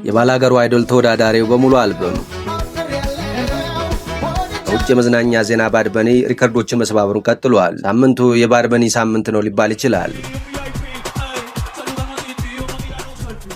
የባላገሩ አይዶል ተወዳዳሪው በሙሉ አልበም በውጭ የመዝናኛ ዜና ባድ በኒ ሪከርዶችን መስባበሩን ቀጥሏል። ሳምንቱ የባድ በኒ ሳምንት ነው ሊባል ይችላል።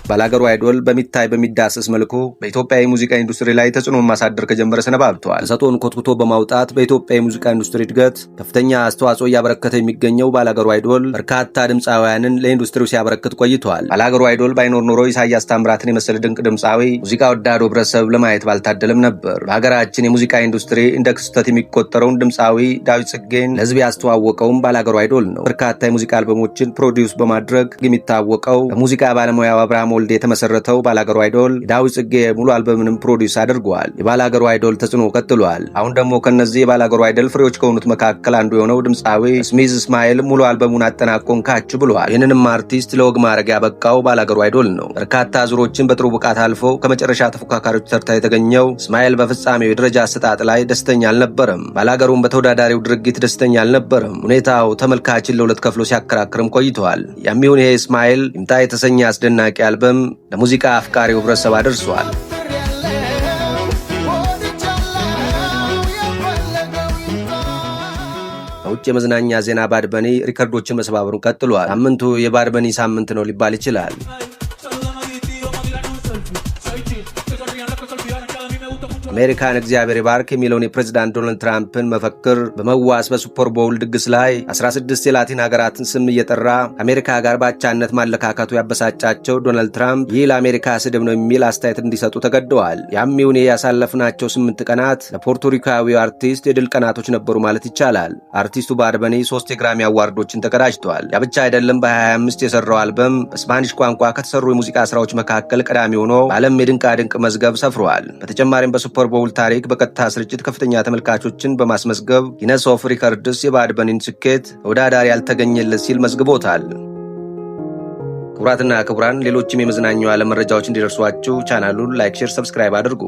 ባላገሩ አይዶል በሚታይ በሚዳሰስ መልኩ በኢትዮጵያ የሙዚቃ ኢንዱስትሪ ላይ ተጽዕኖ ማሳደር ከጀመረ ሰነባብቷል። ተሰጥኦን ኮትኩቶ በማውጣት በኢትዮጵያ የሙዚቃ ኢንዱስትሪ እድገት ከፍተኛ አስተዋጽኦ እያበረከተ የሚገኘው ባላገሩ አይዶል በርካታ ድምፃውያንን ለኢንዱስትሪው ሲያበረክት ቆይቷል። ባላገሩ አይዶል ባይኖር ኖሮ ኢሳያስ ታምራትን የመሰለ ድንቅ ድምፃዊ ሙዚቃ ወዳድ ህብረተሰብ ለማየት ባልታደለም ነበር። በሀገራችን የሙዚቃ ኢንዱስትሪ እንደ ክስተት የሚቆጠረውን ድምፃዊ ዳዊት ጽጌን ለህዝብ ያስተዋወቀውም ባላገሩ አይዶል ነው። በርካታ የሙዚቃ አልበሞችን ፕሮዲውስ በማድረግ የሚታወቀው በሙዚቃ ባለሙያው አብርሃም ወልዴ የተመሰረተው ባላገሩ አይዶል የዳዊት ጽጌ ሙሉ አልበምንም ፕሮዲውስ አድርጓል። የባላገሩ አይዶል ተጽዕኖ ቀጥሏል። አሁን ደግሞ ከነዚህ የባላገሩ አይዶል ፍሬዎች ከሆኑት መካከል አንዱ የሆነው ድምፃዊ ስሚዝ እስማኤል ሙሉ አልበሙን አጠናቆን ካች ብሏል። ይህንንም አርቲስት ለወግ ማዕረግ ያበቃው ባላገሩ አይዶል ነው። በርካታ ዙሮችን በጥሩ ብቃት አልፎ ከመጨረሻ ተፎካካሪዎች ተርታ የተገኘው እስማኤል በፍጻሜው የደረጃ አሰጣጥ ላይ ደስተኛ አልነበረም። ባላገሩም በተወዳዳሪው ድርጊት ደስተኛ አልነበረም። ሁኔታው ተመልካችን ለሁለት ከፍሎ ሲያከራክርም ቆይቷል። ያም ይሁን ይሄ እስማኤል ይምጣ የተሰኘ አስደናቂ አልበም ለሙዚቃ አፍቃሪው ህብረተሰብ አድርሷል። በውጭ የመዝናኛ ዜና ባድ በኒ ሪከርዶችን መስባበሩን ቀጥሏል። ሳምንቱ የባድ በኒ ሳምንት ነው ሊባል ይችላል። አሜሪካን እግዚአብሔር ይባርክ የሚለውን የፕሬዝዳንት ዶናልድ ትራምፕን መፈክር በመዋስ በሱፐር ቦውል ድግስ ላይ 16 የላቲን ሀገራትን ስም እየጠራ አሜሪካ ጋር ባቻነት ማለካከቱ ያበሳጫቸው ዶናልድ ትራምፕ ይህ ለአሜሪካ ስድብ ነው የሚል አስተያየት እንዲሰጡ ተገደዋል። ያም ይሁን ያሳለፍናቸው 8 ቀናት ለፖርቶሪካዊው አርቲስት የድል ቀናቶች ነበሩ ማለት ይቻላል። አርቲስቱ ባድ በኒ 3 የግራሚ አዋርዶችን ተቀዳጅቷል። ያ ብቻ አይደለም። በ2025 የሰራው አልበም በስፓኒሽ ቋንቋ ከተሰሩ የሙዚቃ ስራዎች መካከል ቀዳሚ ሆኖ በዓለም የድንቃ ድንቅ መዝገብ ሰፍሯል። በተጨማሪም በሱፐር ቦውል ታሪክ በቀጥታ ስርጭት ከፍተኛ ተመልካቾችን በማስመዝገብ ጊነስ ኦፍ ሪከርድስ የባድ በኒን ስኬት ተወዳዳሪ ያልተገኘለት ሲል መዝግቦታል። ክቡራትና ክቡራን ሌሎችም የመዝናኛው ዓለም መረጃዎች እንዲደርሷችሁ ቻናሉን ላይክ፣ ሼር፣ ሰብስክራይብ አድርጉ።